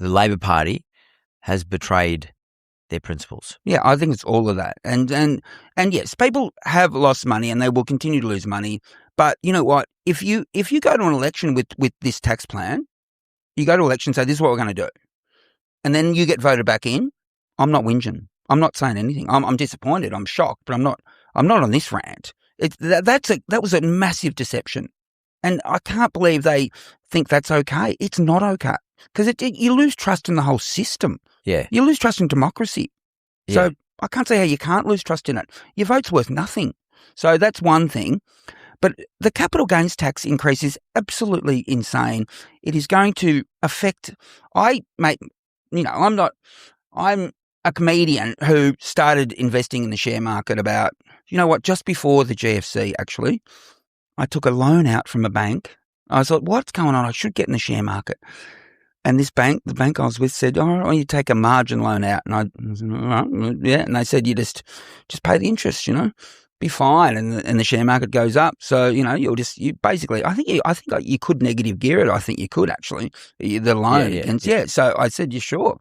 the Labor Party has betrayed their principles. Yeah, I think it's all of that. And yes, people have lost money and they will continue to lose money. But you know what? If you go to an election with this tax plan, you go to election and say, this is what we're going to do. And then you get voted back in, I'm not whinging. I'm not saying anything. I'm disappointed. I'm shocked, but I'm not on this rant. That was a massive deception. And I can't believe they think that's okay. It's not okay. Because you lose trust in the whole system. Yeah. You lose trust in democracy. Yeah. So I can't see how you can't lose trust in it. Your vote's worth nothing. So that's one thing. But the capital gains tax increase is absolutely insane. It is going to affect, I'm a comedian who started investing in the share market about, just before the GFC, actually. I took a loan out from a bank. I thought, what's going on? I should get in the share market. And the bank I was with said, oh, you take a margin loan out. And I said, all right, yeah. And they said, you just pay the interest, be fine. And the share market goes up. So, you basically, I think you could negative gear it. I think you could actually, the loan. Yeah. So I said, you sure?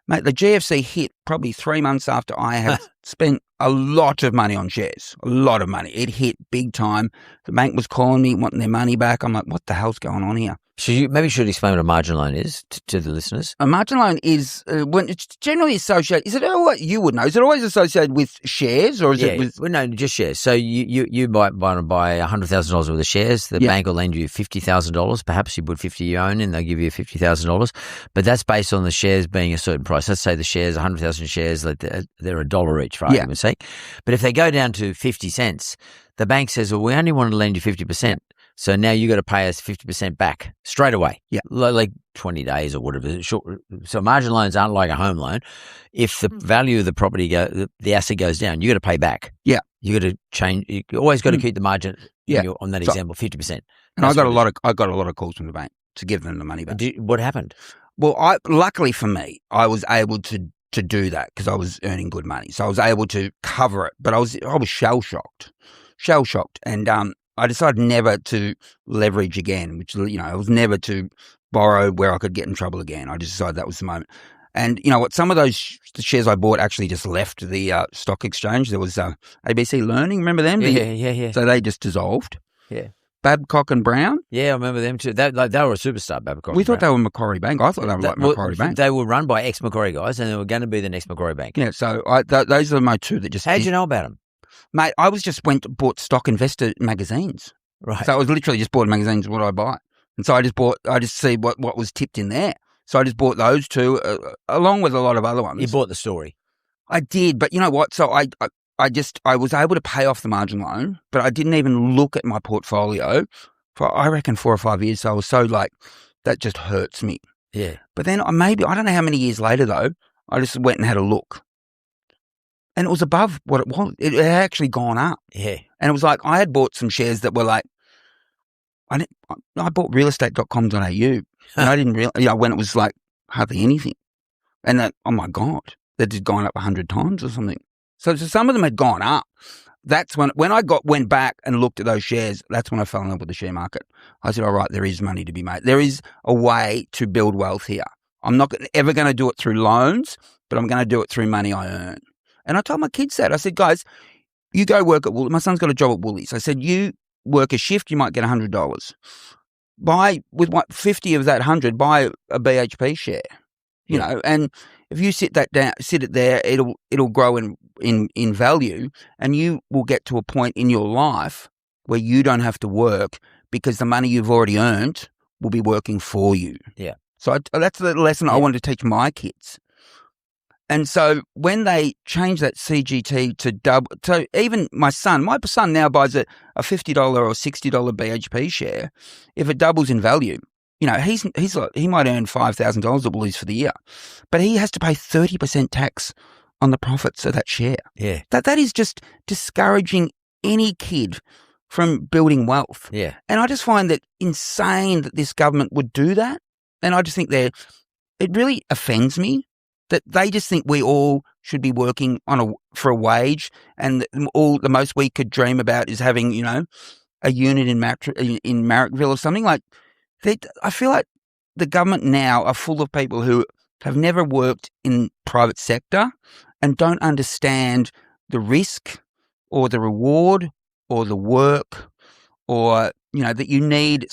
Mate, the GFC hit probably 3 months after I had spent a lot of money on shares, a lot of money. It hit big time. The bank was calling me, wanting their money back. I'm like, what the hell's going on here? So you maybe should explain what a margin loan is to the listeners. A margin loan is when it's generally associated. Is it what you would know? Is it always associated with shares, or is it with? Well, no, just shares. So you might want to buy $100,000 worth of shares. The bank will lend you $50,000. Perhaps you put 50 you own, and they'll give you $50,000. But that's based on the shares being a certain price. Let's say the shares, 100,000 shares, like they're $1 each, for argument's sake. But if they go down to 50 cents, the bank says, "Well, we only want to lend you 50%." So now you got to pay us 50% back straight away. Yeah. Like 20 days or whatever. So margin loans aren't like a home loan. If the value of the property, the asset goes down, you got to pay back. Yeah. You got to change. You always got to keep the margin on that example, 50%. And I got a lot of calls from the bank to give them the money back. What happened? Well, luckily for me, I was able to do that because I was earning good money. So I was able to cover it, but I was shell shocked. And, I decided never to leverage again, which, I was never to borrow where I could get in trouble again. I just decided that was the moment. And you know what? Some of those the shares I bought actually just left the stock exchange. There was ABC Learning. Remember them? Yeah. So they just dissolved. Yeah. Babcock and Brown. Yeah, I remember them too. They were a superstar, Babcock. We thought they were Macquarie Bank. I thought they were like Macquarie Bank. They were run by ex-Macquarie guys, and they were going to be the next Macquarie Bank. Yeah, so those are my two that just... How'd you know about them? Mate, I bought stock investor magazines. Right. So I was literally just bought magazines, what I buy. And so I just see what was tipped in there. So I just bought those two, along with a lot of other ones. You bought the story. I did, but you know what? So I was able to pay off the margin loan, but I didn't even look at my portfolio for, I reckon, 4 or 5 years. So I was so that just hurts me. Yeah. But then I don't know how many years later though, I just went and had a look. And it was above what it was. It had actually gone up. Yeah. And it was like, I had bought some shares that were like, I bought realestate.com.au and I didn't realize, when it was like hardly anything. And that, oh my God, that had gone up 100 times or something. So some of them had gone up. That's when I went back and looked at those shares, that's when I fell in love with the share market. I said, all right, there is money to be made. There is a way to build wealth here. I'm not ever going to do it through loans, but I'm going to do it through money I earn. And I told my kids that. I said, guys, you go work at Woolies. My son's got a job at Woolies. I said, you work a shift, you might get $100. Buy, with 50 of that 100, buy a BHP share, and if you sit it there, it'll grow in value, and you will get to a point in your life where you don't have to work because the money you've already earned will be working for you. Yeah. So that's the lesson I wanted to teach my kids. And so when they changed that CGT to double, so even my son now buys a $50 or $60 BHP share. If it doubles in value, he might earn $5,000 at Woolies for the year, but he has to pay 30% tax on the profits of that share. Yeah. That is just discouraging any kid from building wealth. Yeah. And I just find that insane that this government would do that. And I just think it really offends me that they just think we all should be working for a wage, and all the most we could dream about is having, a unit in Marrickville or something. Like, I feel like the government now are full of people who have never worked in private sector and don't understand the risk or the reward or the work, or, that you need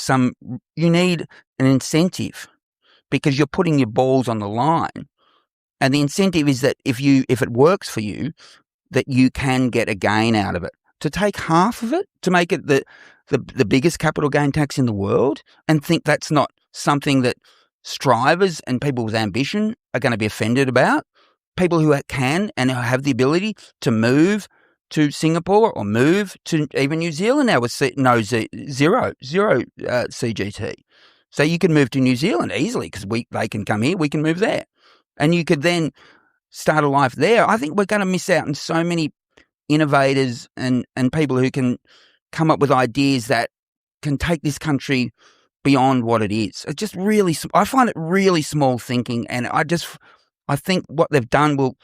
an incentive because you're putting your balls on the line. And the incentive is that if it works for you, that you can get a gain out of it. To take half of it, to make it the biggest capital gain tax in the world, and think that's not something that strivers and people with ambition are going to be offended about. People who can and have the ability to move to Singapore or move to even New Zealand now with zero CGT. So you can move to New Zealand easily because they can come here, we can move there. And you could then start a life there. I think we're going to miss out on so many innovators and people who can come up with ideas that can take this country beyond what it is. It's just I find it really small thinking, and I think what they've done will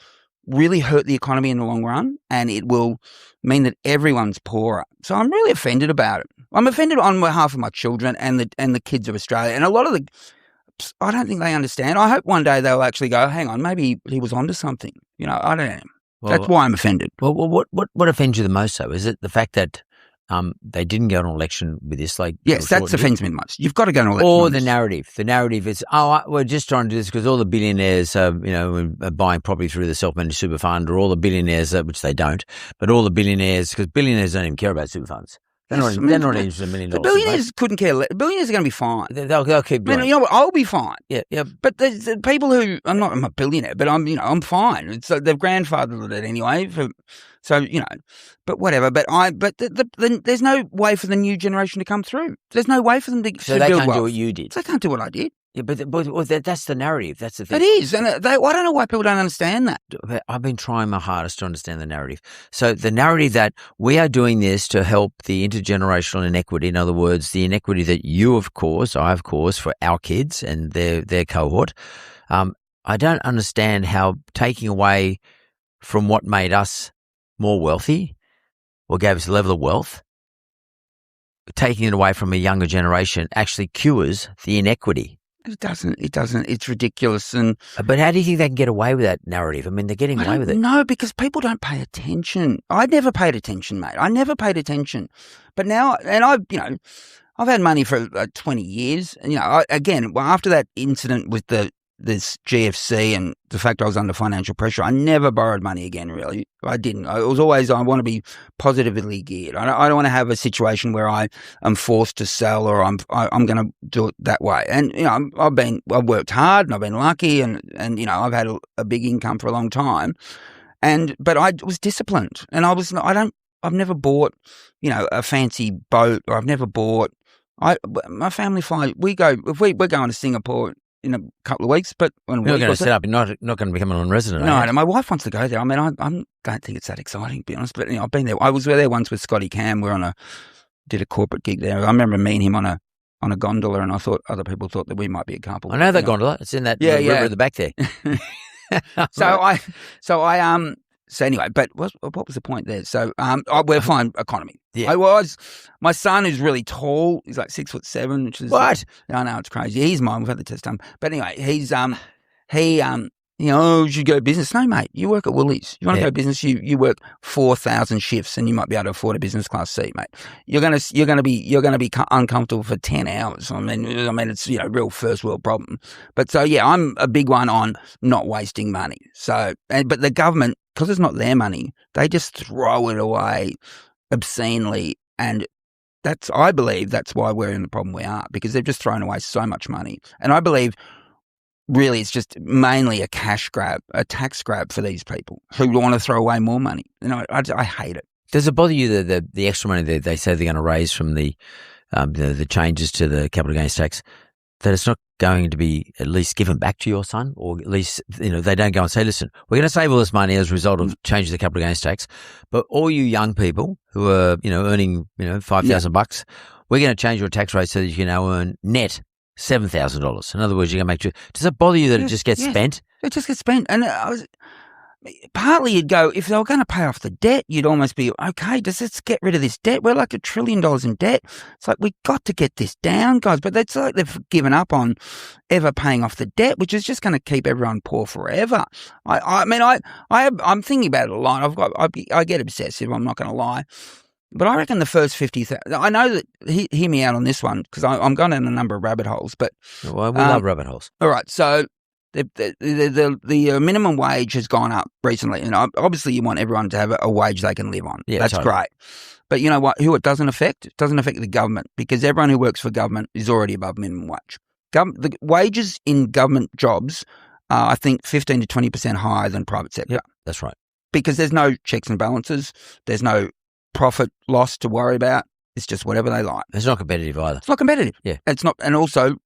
really hurt the economy in the long run, and it will mean that everyone's poorer. So I'm really offended about it. I'm offended on behalf of my children and the kids of Australia, and a lot of I don't think they understand. I hope one day they'll actually go, hang on, maybe he was onto something. I don't know. Well, that's why I'm offended. Well, what offends you the most, though? Is it the fact that they didn't go to an election with this? Yes, that offends me the most. You've got to go to an election. Or the narrative. The narrative is, we're just trying to do this because all the billionaires are buying property through the self-managed super fund, or all the billionaires, which they don't, but all the billionaires, because billionaires don't even care about super funds. They're not interested in $1 million. The billionaires couldn't care. Billionaires are going to be fine. They'll keep doing. I'll be fine. Yeah. But there's the people who I'm a billionaire, but I'm fine. So they've grandfathered it anyway. But whatever. But there's no way for the new generation to come through. There's no way for them to so they can't do what you did. So they can't do what I did. Yeah, but that's the narrative. That's the thing. It is, and I don't know why people don't understand that. I've been trying my hardest to understand the narrative. So the narrative that we are doing this to help the intergenerational inequity, in other words, the inequity that you have caused, I have caused for our kids and their cohort. I don't understand how taking away from what made us more wealthy or gave us a level of wealth, taking it away from a younger generation actually cures the inequity. It doesn't. It's ridiculous. But how do you think they can get away with that narrative? I mean, they're getting away with it. No, because people don't pay attention. I never paid attention, mate. I never paid attention. But now, and I've had money for 20 years. And, after that incident with this GFC and the fact I was under financial pressure, I never borrowed money again, really. I didn't. It was always, I want to be positively geared. I don't want to have a situation where I am forced to sell or I'm going to do it that way. And, I've worked hard and I've been lucky and I've had a big income for a long time. But I was disciplined, and I've never bought, a fancy boat, or I've never bought, my family fly, we're going to Singapore in a couple of weeks, but you're not going to set up. You're not going to become a non-resident. No, my wife wants to go there. I mean, I don't think it's that exciting, to be honest. But I've been there. I was there once with Scotty Cam. Did a corporate gig there. I remember meeting him on a gondola, and I thought other people thought that we might be a couple. I know that gondola. It's in that river at the back there. So anyway, but what was the point there? So we're fine economy. Yeah. My son who's really tall, he's like 6'7", which is what? I know, it's crazy. He's mine. We've had the test done. But anyway, you should go business. No, mate, you work at Woolies. You want to go business? You work 4,000 shifts, and you might be able to afford a business class seat, mate. You're gonna be uncomfortable for 10 hours. I mean, it's real first world problem. But so I'm a big one on not wasting money. So, but the government, because it's not their money, they just throw it away obscenely, and I believe that's why we're in the problem we are, because they've just thrown away so much money. And I believe really it's just mainly a cash grab, a tax grab for these people who want to throw away more money. I hate it. Does it bother you that the extra money that they say they're going to raise from the changes to the capital gains tax, that it's not going to be at least given back to your son, or at least, they don't go and say, listen, we're going to save all this money as a result of changes to the capital gains tax, but all you young people who are, earning, $5,000, we're going to change your tax rate so that you can now earn net $7,000. In other words, you're going to make sure. Does it bother you that it just gets spent? It just gets spent. And partly you'd go, if they were going to pay off the debt, you'd almost be, okay, let's get rid of this debt. We're like $1 trillion in debt. It's like, we got to get this down, guys. But it's like they've given up on ever paying off the debt, which is just going to keep everyone poor forever. I'm thinking about it a lot. I get obsessive. I'm not going to lie. But I reckon the first 50,000, I know that, hear me out on this one, because I'm going down a number of rabbit holes. But Well, we love rabbit holes. All right, so the minimum wage has gone up recently, and obviously you want everyone to have a wage they can live on. Yeah, that's totally. great. But you know what? Who it doesn't affect? It doesn't affect the government, because everyone who works for government is already above minimum wage. The wages in government jobs are, I think, 15 to 20% higher than private sector. Yep, that's right. Because there's no checks and balances. There's no profit loss to worry about. It's just whatever they like. It's not competitive either. It's not competitive. Yeah. It's not. And also,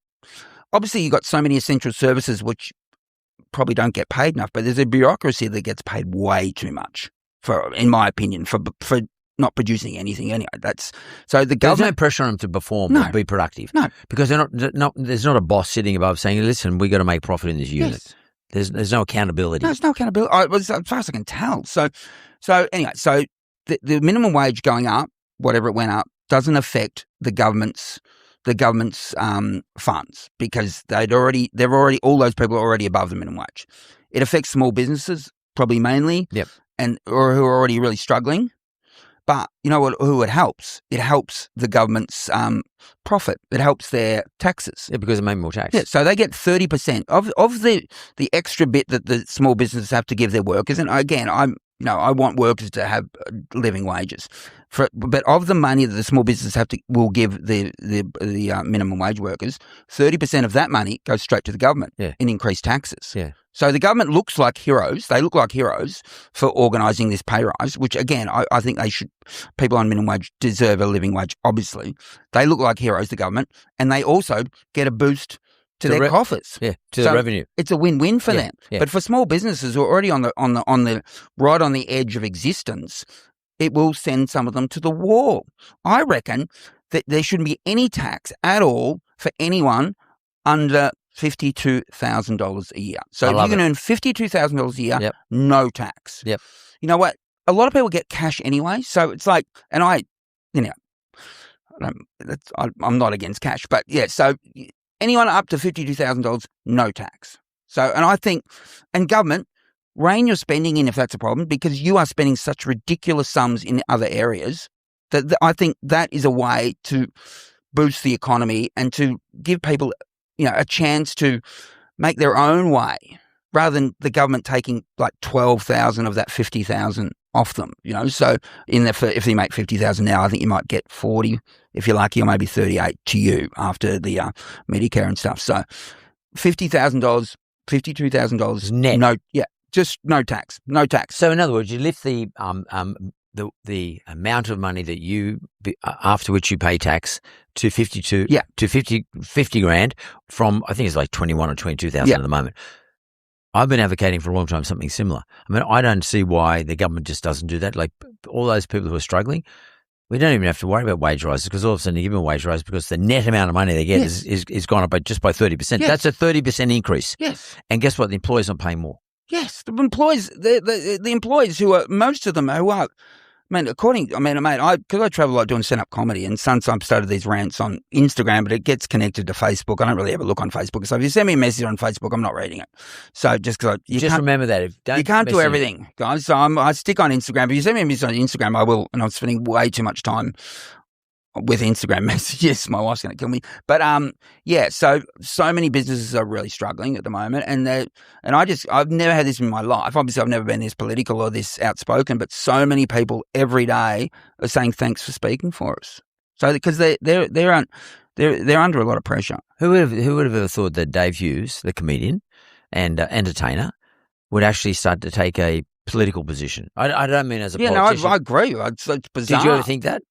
obviously, you've got so many essential services which probably don't get paid enough, but there's a bureaucracy that gets paid way too much, in my opinion, for not producing anything anyway. So the government. There's no pressure on them to perform or be productive. No. Because there's not a boss sitting above saying, listen, we got to make profit in this unit. Yes. There's no accountability. No, there's no accountability. As far as I can tell. So anyway, so the minimum wage going up, whatever it went up, doesn't affect the government's funds, because all those people are already above the minimum wage. It affects small businesses probably mainly, or who are already really struggling. But you know what? Who it helps? It helps the government's profit. It helps their taxes. Yeah, because they make more tax. Yeah, so they get 30% of the extra bit that the small businesses have to give their workers. And again, I want workers to have living wages. But of the money that the small businesses will give the minimum wage workers, 30% of that money goes straight to the government in increased taxes. Yeah. So the government looks like heroes. They look like heroes for organising this pay rise, which again, I think people on minimum wage deserve a living wage, obviously. They look like heroes, the government, and they also get a boost to their coffers. Yeah, to the revenue. It's a win-win for them. Yeah. But for small businesses who are already on the edge of existence, it will send some of them to the wall. I reckon that there shouldn't be any tax at all for anyone under $52,000 a year. So if you can earn $52,000 a year, no tax. Yep. You know what? A lot of people get cash anyway, so it's like, and I'm not against cash, but yeah. So anyone up to $52,000, no tax. So, and I think, and government, rein your spending in if that's a problem, because you are spending such ridiculous sums in other areas that I think that is a way to boost the economy and to give people, a chance to make their own way, rather than the government taking like 12,000 of that 50,000 off them. So if they make 50,000 now, I think you might get 40 if you're lucky, or maybe 38 to you after the Medicare and stuff. So $50,000, $52,000 net. Just no tax. So in other words, you lift the amount of money that you after which you pay tax to 50 grand from, I think it's like 21 or 22,000 at the moment. I've been advocating for a long time something similar. I mean, I don't see why the government just doesn't do that. Like all those people who are struggling, we don't even have to worry about wage rises, because all of a sudden you give them a wage rise because the net amount of money they get is gone up by 30%. Yes. That's a 30% increase. Yes. And guess what? The employer's not paying more. Yes, the employees, the employees who are, most of them who are, mate, because I travel a lot doing stand-up comedy, and sometimes started these rants on Instagram, but it gets connected to Facebook. I don't really ever look on Facebook. So if you send me a message on Facebook, I'm not reading it. So just because you remember that. You can't do everything, guys. So I stick on Instagram. If you send me a message on Instagram, I will, and I'm spending way too much time with Instagram messages. My wife's going to kill me. But so many businesses are really struggling at the moment, and I've never had this in my life. Obviously, I've never been this political or this outspoken, but so many people every day are saying thanks for speaking for us. So because they're under a lot of pressure. Who would have ever thought that Dave Hughes, the comedian and entertainer, would actually start to take a political position? I don't mean as a politician. No, I agree. It's bizarre. Did you ever think that?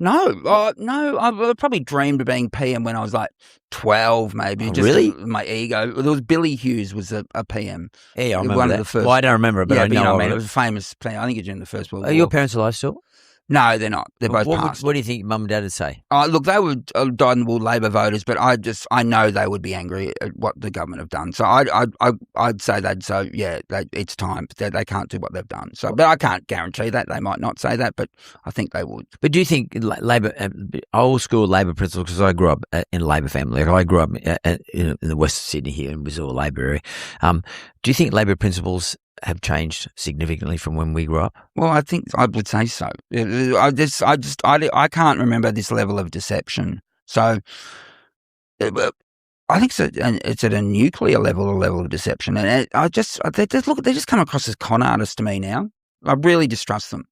No. I probably dreamed of being PM when I was like 12, maybe. Oh, just really? My ego. There was Billy Hughes was a PM. Yeah, I remember one that. Of the first. Well, I don't remember it, but I know. It was a famous PM. I think it's during the First World War. Are your parents alive still? No, they're not. They're both passed. What do you think Mum and Dad would say? Look, they were dyed-in-the-wool Labor voters, but I know they would be angry at what the government have done. So I'd say they'd say, yeah, it's time. They can't do what they've done. So, but I can't guarantee that. They might not say that, but I think they would. But do you think Labor, old school Labor principles? Because I grew up in a Labor family. Like I grew up in the west of Sydney here in Brazil, Labor area. Do you think Labor principles have changed significantly from when we grew up? Well, I think I would say so. I can't remember this level of deception. So I think it's at a nuclear level, a level of deception. And they just come across as con artists to me now. I really distrust them.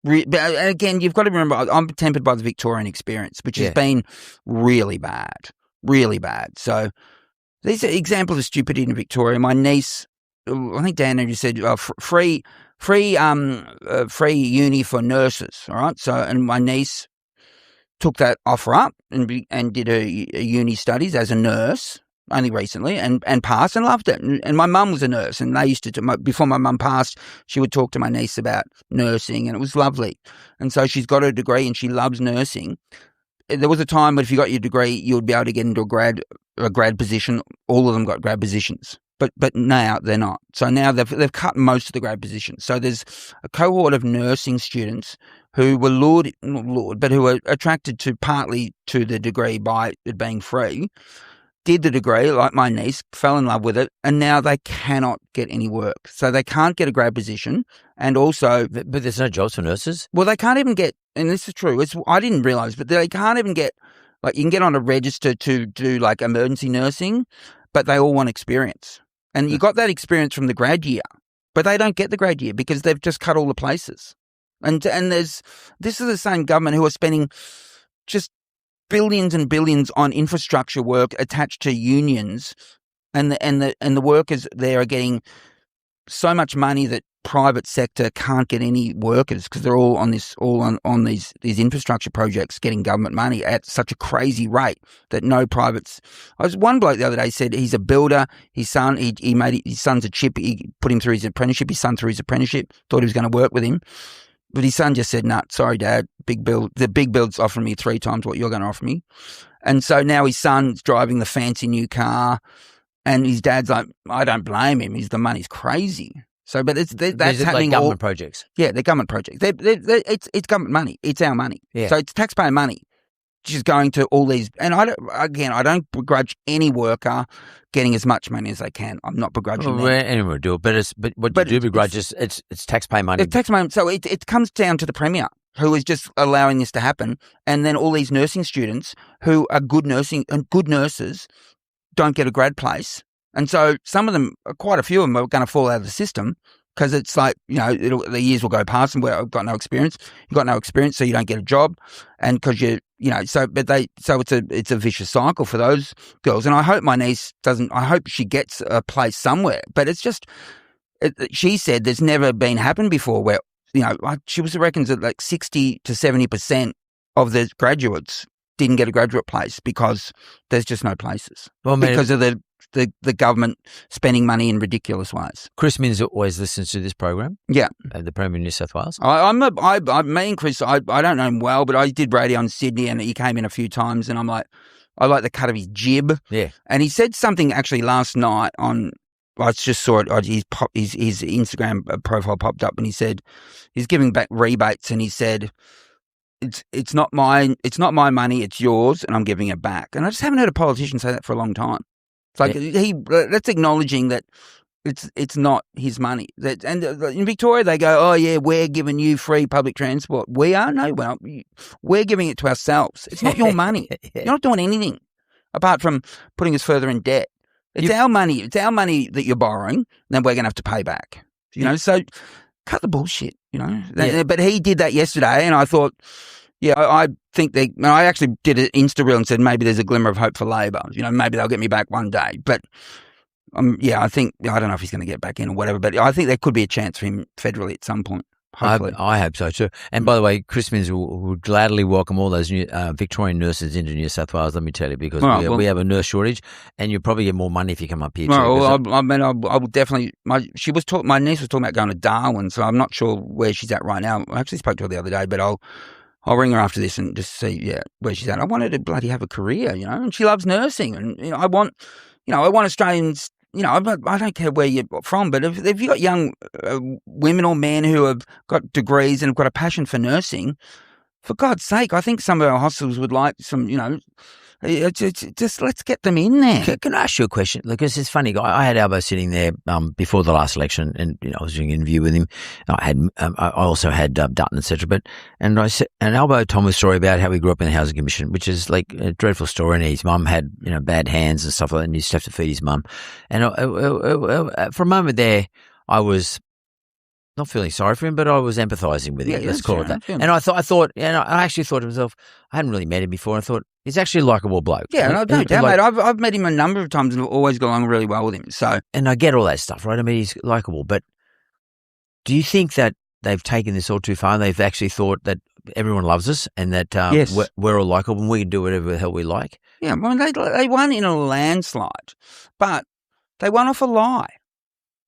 But again, you've got to remember, I'm tempered by the Victorian experience, which has been really bad, really bad. So these are examples of stupidity in Victoria. My niece, I think Dan already said, free uni for nurses. All right. So, and my niece took that offer up and did her uni studies as a nurse only recently and passed and loved it. And my mum was a nurse, and they used to, before my mum passed, she would talk to my niece about nursing, and it was lovely. And so she's got her degree and she loves nursing. There was a time when if you got your degree, you would be able to get into a grad position. All of them got grad positions. But now they're not. So now they've cut most of the grad positions. So there's a cohort of nursing students who were who were attracted to partly to the degree by it being free, did the degree, like my niece, fell in love with it, and now they cannot get any work. So they can't get a grad position, and also... But there's no jobs for nurses? Well, they can't even get, and this is true, I didn't realise, but they can't even get, like you can get on a register to do like emergency nursing, but they all want experience. And you got that experience from the grad year, but they don't get the grad year because they've just cut all the places. And this is the same government who are spending just billions and billions on infrastructure work attached to unions, and the workers there are getting so much money that private sector can't get any workers because they're all on these infrastructure projects getting government money at such a crazy rate that no privates. One bloke the other day said he's a builder. His son, he made his son's a chip. He put him through his apprenticeship. His son through his apprenticeship. Thought he was going to work with him, but his son just said, "No, sorry, Dad. The big build's offering me 3 times what you're going to offer me." And so now his son's driving the fancy new car, and his dad's like, "I don't blame him. The money's crazy." So, but that's happening. Like government projects. Yeah, they're government projects. It's government money. It's our money. Yeah. So it's taxpayer money, which is going to all these. And I don't begrudge any worker getting as much money as they can. I'm not begrudging them. Anyone would do it, but what you do begrudge is it's taxpayer money. It's taxpayer money. So it comes down to the Premier, who is just allowing this to happen, and then all these nursing students who are good nurses don't get a grad place. And so some of them, quite a few of them, are going to fall out of the system because it's like, the years will go past and we've got no experience. You've got no experience, so you don't get a job. And because so it's a vicious cycle for those girls. And I hope my niece I hope she gets a place somewhere. But it's just, she said there's never been happened before where, she reckons that like 60 to 70% of the graduates didn't get a graduate place because there's just no places. Well, because of the government spending money in ridiculous ways. Chris Minns always listens to this program. Yeah. The Premier of New South Wales. Me and Chris, I don't know him well, but I did radio in Sydney and he came in a few times and I'm like, I like the cut of his jib. Yeah. And he said something actually last night I just saw it, his Instagram profile popped up and he said, he's giving back rebates and he said, it's not my money, it's yours, and I'm giving it back. And I just haven't heard a politician say that for a long time. It's like that's acknowledging that it's not his money. And in Victoria they go, "Oh yeah, we're giving you free public transport." We are we're giving it to ourselves. It's not your money. You're not doing anything apart from putting us further in debt. It's our money. It's our money that you're borrowing. Then we're going to have to pay back. So cut the bullshit. But he did that yesterday, and I thought. Yeah, I think I actually did an Insta reel and said maybe there's a glimmer of hope for Labor. Maybe they'll get me back one day. But I don't know if he's going to get back in or whatever, but I think there could be a chance for him federally at some point. hopefully. I hope so too. And by the way, Chris Minns would gladly welcome all those new Victorian nurses into New South Wales. Let me tell you, because we have a nurse shortage, and you'll probably get more money if you come up here. Well, I would definitely. My niece was talking about going to Darwin, so I'm not sure where she's at right now. I actually spoke to her the other day, but I'll ring her after this and just see where she's at. I want her to bloody have a career, and she loves nursing, and I want Australians. I don't care where you're from, but if you've got young women or men who have got degrees and have got a passion for nursing, for God's sake, I think some of our hospitals would like some, just let's get them in there. Can I ask you a question? Because it's funny. I had Albo sitting there before the last election, and I was doing an interview with him. I also had Dutton, etc. And Albo told me a story about how he grew up in the Housing Commission, which is like a dreadful story. And his mum had bad hands and stuff like that, and he used to have to feed his mum. And for a moment there, I was not feeling sorry for him, but I was empathising with him. Let's call it that. And I actually thought to myself, I hadn't really met him before, and I thought, he's actually a likeable bloke. Yeah, no doubt, mate. I've met him a number of times and always got along really well with him. So, and I get all that stuff, right? I mean, he's likeable, but do you think that they've taken this all too far? They've actually thought that everyone loves us and that yes. we're all likeable and we can do whatever the hell we like? Yeah, I mean, they won in a landslide, but they won off a lie.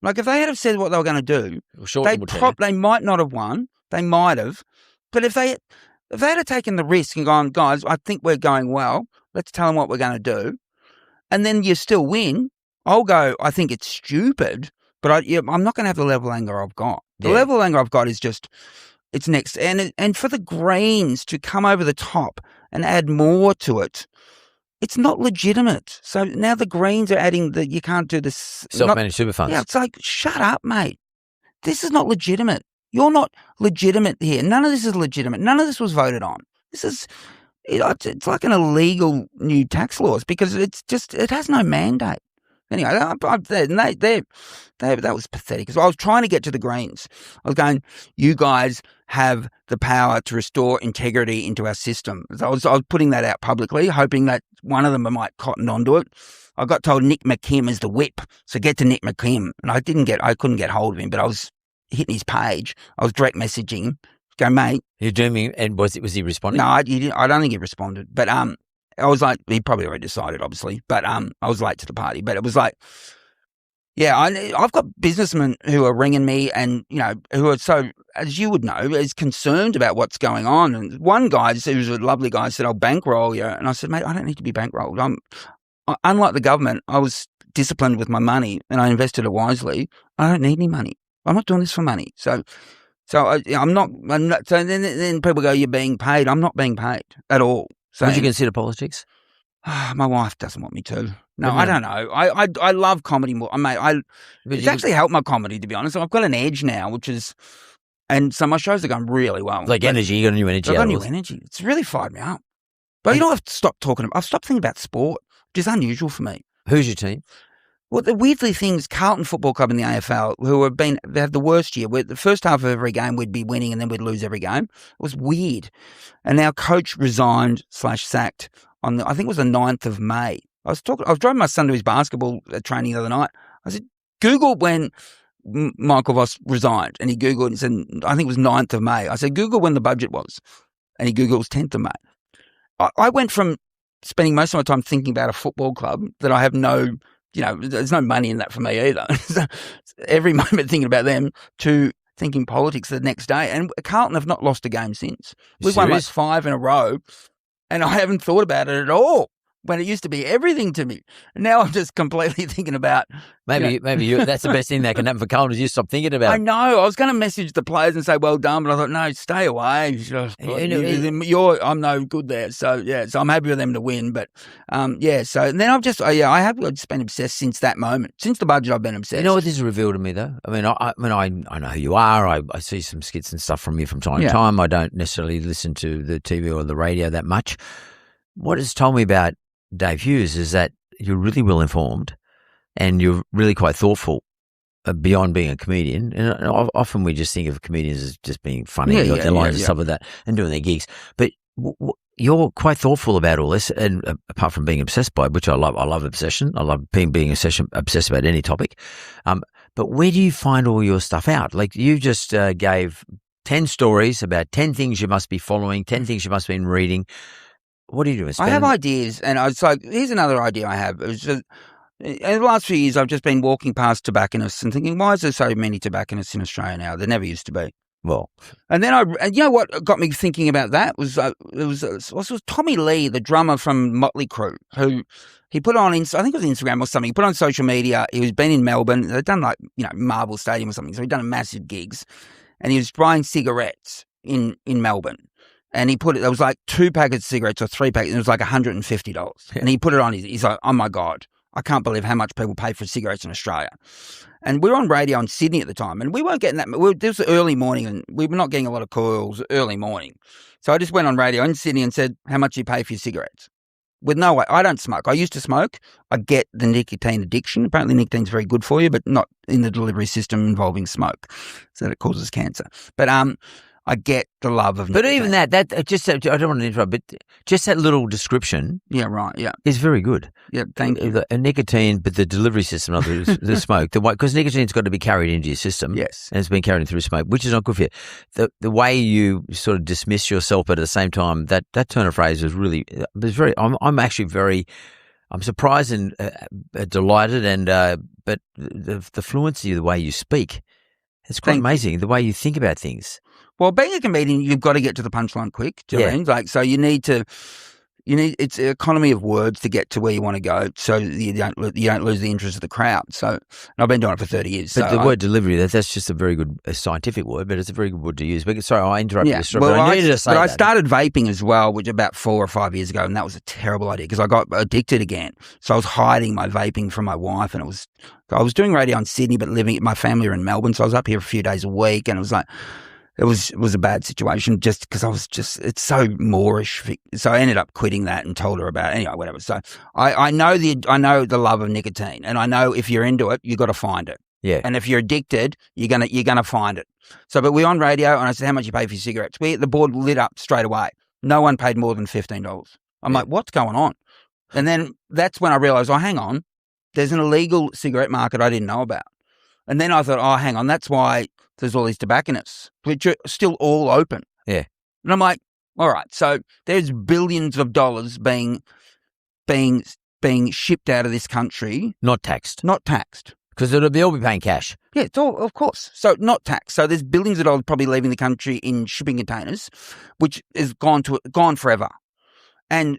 Like, if they had have said what they were going to do, they might not have won. They might have. But if they had taken the risk and gone, guys, I think we're going well, let's tell them what we're going to do, and then you still win, I'll go, I think it's stupid, but I'm not going to have the level of anger I've got. The level of anger I've got is just, it's next. And for the Greens to come over the top and add more to it, it's not legitimate. So now the Greens are adding you can't do this. Self-managed super funds. Yeah, it's like, shut up, mate. This is not legitimate. You're not legitimate here. None of this is legitimate. None of this was voted on. It's like an illegal new tax laws because it has no mandate. Anyway, that was pathetic. So I was trying to get to the Greens. I was going, you guys have the power to restore integrity into our system. So I was putting that out publicly, hoping that one of them might cotton onto it. I got told Nick McKim is the whip, so get to Nick McKim. And I couldn't get hold of him, but I was hitting his page. I was direct messaging him. Go, mate. You're doing me, and was he responding? No, he didn't. I don't think he responded. But I was like, he probably already decided, obviously. But I was late to the party. But it was like, yeah, I've got businessmen who are ringing me, and who are so, as you would know, is concerned about what's going on. And one guy, who's a lovely guy, said, "I'll bankroll you," and I said, "Mate, I don't need to be bankrolled. Unlike the government, I was disciplined with my money, and I invested it wisely. I don't need any money. I'm not doing this for money." So I'm not. So then people go, "You're being paid." I'm not being paid at all. So would you consider politics? My wife doesn't want me to. No, I don't know. I love comedy more. It's actually helped my comedy, to be honest. I've got an edge now, and so my shows are going really well. Like energy, you got a new energy. I've got new energy. It's really fired me up. But I've stopped I've stopped thinking about sport, which is unusual for me. Who's your team? Well, the weirdly thing is Carlton Football Club in the AFL, they have the worst year. The first half of every game we'd be winning and then we'd lose every game. It was weird. And our coach resigned / sacked on I think it was the 9th of May. I was driving my son to his basketball training the other night. I said, Google when Michael Voss resigned. And he Googled and said, I think it was 9th of May. I said, Google when the budget was. And he Googled it was 10th of May. I went from spending most of my time thinking about a football club that I have there's no money in that for me either. Every moment thinking about them to thinking politics the next day. And Carlton have not lost a game since. We've won like 5 in a row, and I haven't thought about it at all. When it used to be everything to me. And now I'm just completely thinking about... Maybe that's the best thing that can happen for Carlton is you stop thinking about it. I know. I was going to message the players and say, well done, but I thought, no, stay away. I'm no good there. So I'm happy with them to win. But, so and then I have just been obsessed since that moment. Since the budget, I've been obsessed. You know what this has revealed to me, though? I mean, I know who you are. I see some skits and stuff from you from time to time. I don't necessarily listen to the TV or the radio that much. What it's told me about Dave Hughes is that you're really well informed and you're really quite thoughtful beyond being a comedian. And often we just think of comedians as just being funny and got their lines and stuff like that and doing their gigs. But you're quite thoughtful about all this, and apart from being obsessed by it, which I love. I love obsession. I love being obsessed about any topic. But where do you find all your stuff out? Like you just gave 10 stories about 10 things you must be following, 10 things you must have been reading. What do you do? I have ideas, and I was like, here's another idea I have. It was just, in the last few years, I've just been walking past tobacconists and thinking, why is there so many tobacconists in Australia now? There never used to be. Well, and then you know what got me thinking about that was it was Tommy Lee, the drummer from Motley Crue, who he put on I think it was Instagram or something. He put on social media. He was been in Melbourne. They'd done like Marvel Stadium or something. So he'd done massive gigs, and he was buying cigarettes in Melbourne. And he put it. There was like 2 packets of cigarettes or 3 packets. And it was like $150. Yeah. And he put it on. He's like, oh my God, I can't believe how much people pay for cigarettes in Australia. And we were on radio in Sydney at the time, and we weren't getting that. This was early morning, and we were not getting a lot of calls early morning. So I just went on radio in Sydney and said, how much do you pay for your cigarettes? With no way. I don't smoke. I used to smoke. I get the nicotine addiction. Apparently nicotine's very good for you, but not in the delivery system involving smoke. So it causes cancer. But I get the love of nicotine. But even that just, I don't want to interrupt, but just that little description. Yeah, right, yeah. Is very good. Yeah, thank you. A nicotine, but the delivery system, not the smoke. Because nicotine's got to be carried into your system. Yes. And it's been carried through smoke, which is not good for you. The way you sort of dismiss yourself, but at the same time, that turn of phrase was very, I'm actually very, I'm surprised and delighted, and but the fluency of the way you speak, it's quite amazing, the way you think about things. Well, being a comedian, you've got to get to the punchline quick. Do you know what I mean? Like, so it's an economy of words to get to where you want to go, so you don't lose the interest of the crowd. So, and I've been doing it for 30 years. But the word delivery, that's just a very good scientific word, but it's a very good word to use. But sorry, I interrupted you. But I started vaping as well, which about 4 or 5 years ago, and that was a terrible idea because I got addicted again. So I was hiding my vaping from my wife, and I was doing radio in Sydney, but my family were in Melbourne, so I was up here a few days a week, and it was like, it was a bad situation just because it's so Moorish. So I ended up quitting that and told her about it. Anyway, whatever. So I know the love of nicotine, and I know if you're into it, you got to find it. Yeah. And if you're addicted, you're gonna find it. So, but we're on radio, and I said, how much you pay for your cigarettes? The board lit up straight away. No one paid more than $15. I'm like, what's going on? And then that's when I realized, oh, hang on, there's an illegal cigarette market I didn't know about. And then I thought, oh, hang on, that's why there's all these tobacconists, which are still all open. Yeah. And I'm like, all right, so there's billions of dollars being shipped out of this country. Not taxed. Not taxed. Because they'll be paying cash. Yeah, it's all, of course. So not taxed. So there's billions of dollars probably leaving the country in shipping containers, which is gone forever. And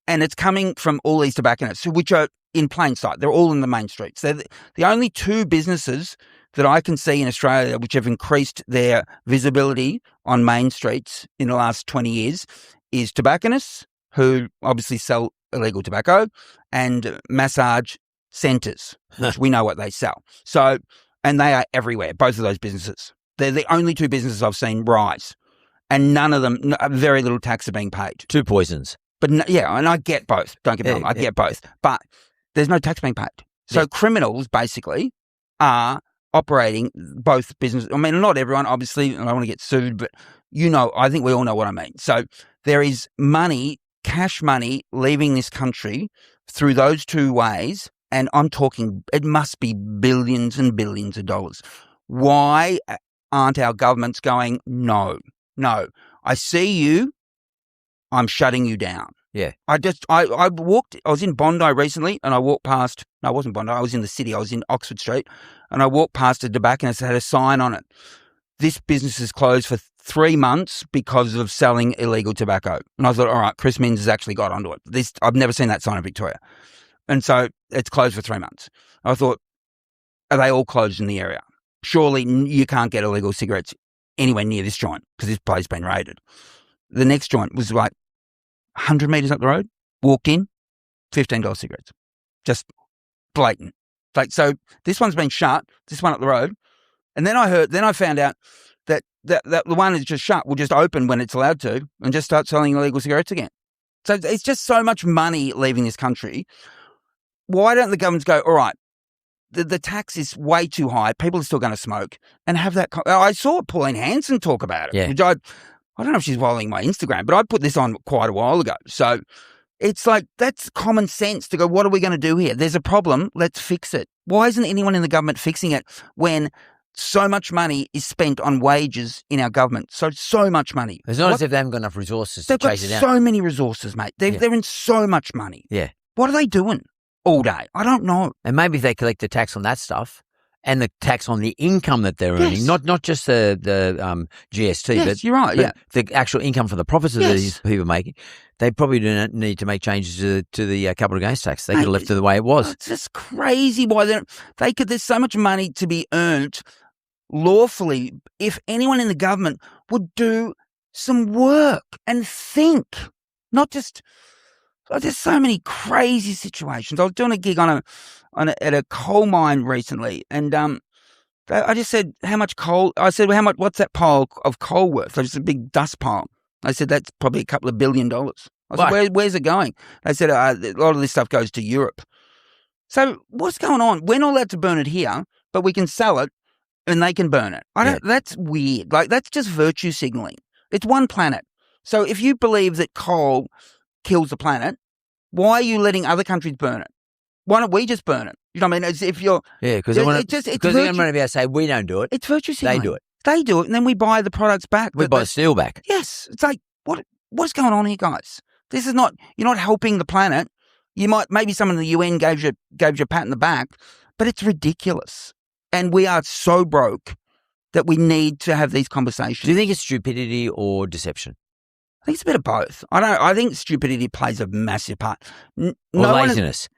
it's coming from all these tobacconists, which are in plain sight. They're all in the main streets. They're the only 2 businesses that I can see in Australia which have increased their visibility on main streets in the last 20 years is tobacconists, who obviously sell illegal tobacco, and massage centres, which we know what they sell. So, and they are everywhere, both of those businesses. They're the only 2 businesses I've seen rise, and none of them, very little tax are being paid. 2 poisons. But and I get both. Don't get me wrong, I get both. But there's no tax being paid. So criminals basically are operating both businesses. I mean, not everyone, obviously, and I don't want to get sued, but I think we all know what I mean. So there is money, cash money, leaving this country through those 2 ways, and I'm talking, it must be billions and billions of dollars. Why aren't our governments going, no, I see you, I'm shutting you down. Yeah. I was in Bondi recently, and I walked past, no, I wasn't Bondi, I was in the city, I was in Oxford Street, and I walked past a tobacconist that had a sign on it. This business is closed for 3 months because of selling illegal tobacco. And I thought, all right, Chris Minns has actually got onto it. I've never seen that sign in Victoria. And so it's closed for 3 months. I thought, are they all closed in the area? Surely you can't get illegal cigarettes anywhere near this joint because this place has been raided. The next joint was like 100 metres up the road, walked in, $15 cigarettes. Just blatant. Like, so this one's been shut, this one up the road. And then I found out that the one that's just shut will just open when it's allowed to and just start selling illegal cigarettes again. So it's just so much money leaving this country. Why don't the governments go, all right, the tax is way too high, people are still going to smoke, and have that. I saw Pauline Hanson talk about it, which I don't know if she's following my Instagram, but I put this on quite a while ago. So it's like, that's common sense to go, what are we going to do here? There's a problem, let's fix it. Why isn't anyone in the government fixing it when so much money is spent on wages in our government. So much money. It's not as if they haven't got enough resources to They've got chase it down. so many resources, mate. They're in so much money. Yeah. What are they doing all day? I don't know. And maybe if they collect the tax on that stuff and the tax on the income that they're earning, not just the GST, but you're right. Yeah, the actual income for the profits that these people are making, they probably do need to make changes to the capital gains tax. They could have left it the way it was. It's just crazy why they could. There's so much money to be earned lawfully if anyone in the government would do some work and think, not just. There's so many crazy situations. I was doing a gig at a coal mine recently, and I just said, "How much coal?" I said, "Well, what's that pile of coal worth?" It's a big dust pile. I said, "That's probably a couple of $1 billion." I said, "Where's it going?" They said, "A lot of this stuff goes to Europe." So what's going on? We're not allowed to burn it here, but we can sell it, and they can burn it. That's weird. Like, that's just virtue signaling. It's one planet. So if you believe that coal kills the planet, why are you letting other countries burn it? Why don't we just burn it? You know what I mean? As if you're... Yeah, because they're going to be able to say, we don't do it. It's virtue signaling. They do it. They do it, and then we buy the products back. We buy steel back. Yes. It's like, what's going on here, guys? This is not... You're not helping the planet. You might... Maybe someone in the UN gave you a pat in the back, but it's ridiculous. And we are so broke that we need to have these conversations. Do you think it's stupidity or deception? I think it's a bit of both. I think stupidity plays a massive part. Or laziness.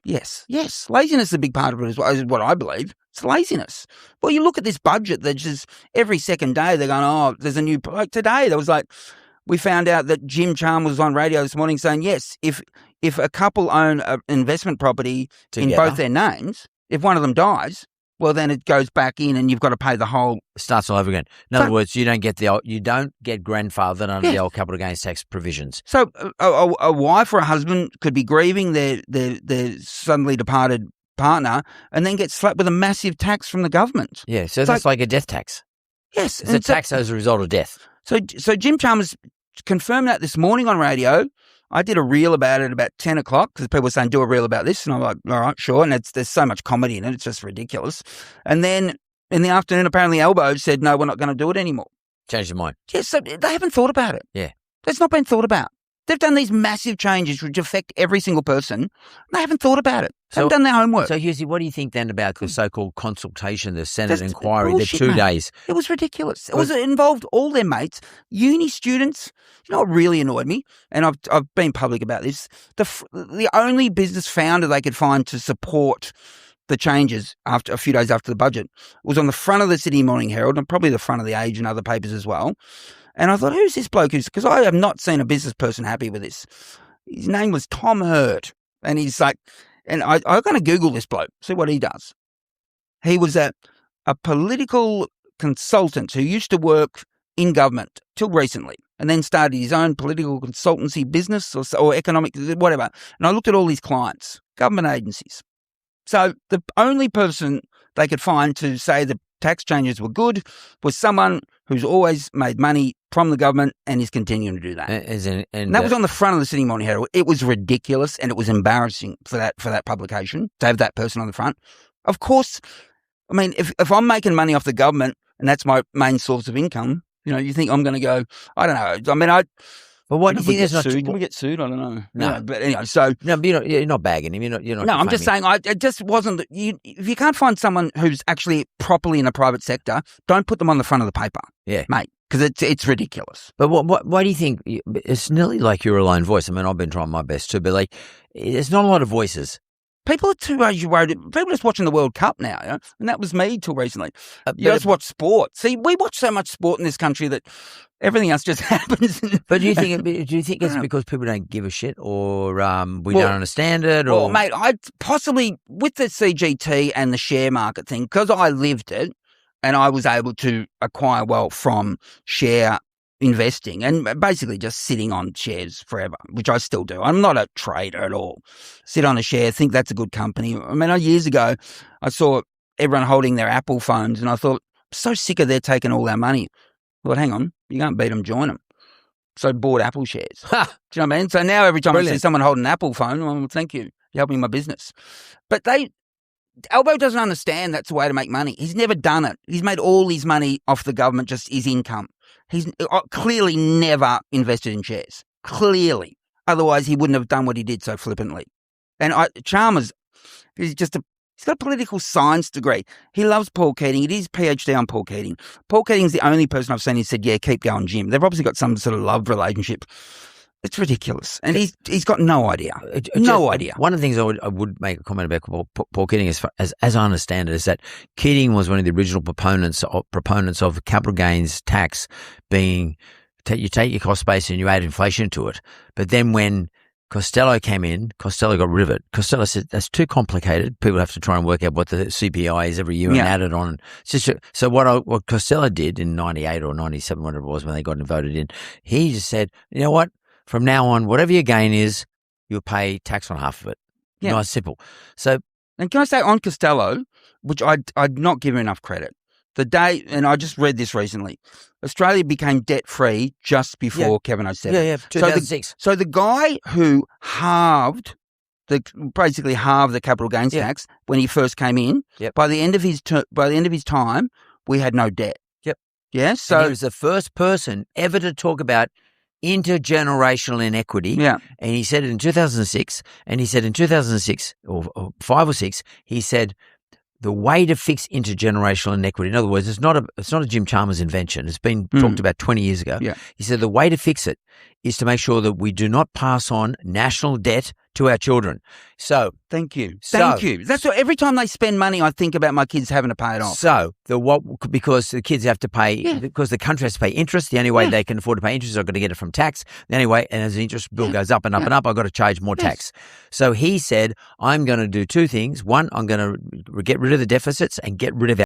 Yes. Laziness is a big part of it as well, is what I believe. It's laziness. Well, you look at this budget that just every second day they're going, oh, there's a new... Like today, there was like... We found out that Jim Chalmers was on radio this morning saying, yes, if a couple own an investment property in both their names, if one of them dies... Well, then it goes back in, and you've got to pay the whole. It starts all over again. In other words, you don't get grandfathered under the old capital gains tax provisions. So a wife or a husband could be grieving their suddenly departed partner, and then get slapped with a massive tax from the government. Yeah, so that's like a death tax. Yes, it's a tax as a result of death. So Jim Chalmers confirmed that this morning on radio. I did a reel about it about 10 o'clock because people were saying, do a reel about this. And I'm like, all right, sure. And there's so much comedy in it. It's just ridiculous. And then in the afternoon, apparently Elbow said, no, we're not going to do it anymore. Changed their mind. Yes, so they haven't thought about it. Yeah. It's not been thought about. They've done these massive changes which affect every single person. They haven't thought about it. They haven't done their homework. So, Hughes, what do you think then about the so-called consultation, the Senate inquiry, bullshit, the 2 days? It was ridiculous. It involved all their mates, uni students. You know what really annoyed me? And I've been public about this. The only business founder they could find to support the changes after a few days after the budget was on the front of the Sydney Morning Herald and probably the front of the Age and other papers as well. And I thought, who's this bloke? Because I have not seen a business person happy with this. His name was Tom Hurt. And he's like, and I'm going to Google this bloke, see what he does. He was a political consultant who used to work in government till recently and then started his own political consultancy business or economic, whatever. And I looked at all his clients, government agencies. So the only person they could find to say the tax changes were good was someone who's always made money from the government and is continuing to do that. And that was on the front of the Sydney Morning Herald. It was ridiculous and it was embarrassing for that publication to have that person on the front. Of course, I mean, if I'm making money off the government and that's my main source of income, you know, you think I'm going to go, I don't know. I mean, but what do you think is not sued? Can we get sued? I don't know. No, yeah, but anyway, so no, but you're not bagging him. You're not. No, I'm just saying. It just wasn't. If you can't find someone who's actually properly in the private sector, don't put them on the front of the paper. Yeah, mate, because it's ridiculous. But why do you think it's nearly like you're a lone voice? I mean, I've been trying my best too, but like, there's not a lot of voices. People are too worried. People are just watching the World Cup now, you know? And that was me till recently. You just watch sport. See, we watch so much sport in this country that everything else just happens. But do you think it's because people don't give a shit, or we don't understand it? Or well, mate, I possibly with the CGT and the share market thing, because I lived it, and I was able to acquire wealth from share investing and basically just sitting on shares forever, which I still do. I'm not a trader at all. Sit on a share, think that's a good company. I mean, years ago, I saw everyone holding their Apple phones and I thought, I'm so sick of they're taking all our money. I thought, hang on, you can't beat them, join them. So I bought Apple shares. Do you know what I mean? So now every time I see someone holding an Apple phone, well, thank you. You're helping my business. But Albo doesn't understand that's the way to make money. He's never done it. He's made all his money off the government, just his income. He's clearly never invested in shares. Clearly. Otherwise, he wouldn't have done what he did so flippantly. And Chalmers, he's got a political science degree. He loves Paul Keating. He did his PhD on Paul Keating. Paul Keating's the only person I've seen who said, yeah, keep going, Jim. They've obviously got some sort of love relationship. It's ridiculous. And he's got no idea. No idea. One of the things I would make a comment about Paul Keating, as I understand it, is that Keating was one of the original proponents of capital gains tax being you take your cost base and you add inflation to it. But then when Costello came in, Costello got rid of it. Costello said that's too complicated. People have to try and work out what the CPI is every year and add it on. So what Costello did in 98 or 97, whatever it was, when they got voted in, he just said, you know what? From now on, whatever your gain is, you'll pay tax on half of it. Yeah. Nice, simple. So, and can I say on Costello, which I'd not give him enough credit, the day, and I just read this recently, Australia became debt-free just before Kevin 07. Yeah, 2006. So the guy who basically halved the capital gains tax when he first came in, by the end of his time, we had no debt. Yep. Yeah. So and he was the first person ever to talk about intergenerational inequity. Yeah. And he said it in 2006, and he said in 2006 or 5 or 6, he said the way to fix intergenerational inequity, in other words, it's not a Jim Chalmers invention. It's been talked about 20 years ago. Yeah. He said the way to fix it is to make sure that we do not pass on national debt to our children. So thank you. That's what every time they spend money, I think about my kids having to pay it off. So because the kids have to pay, because the country has to pay interest. The only way they can afford to pay interest is I've got to get it from tax. The only way, and as the interest bill goes up and up and up, I've got to charge more tax. So he said, I'm going to do two things. One, I'm going to get rid of the deficits and get rid of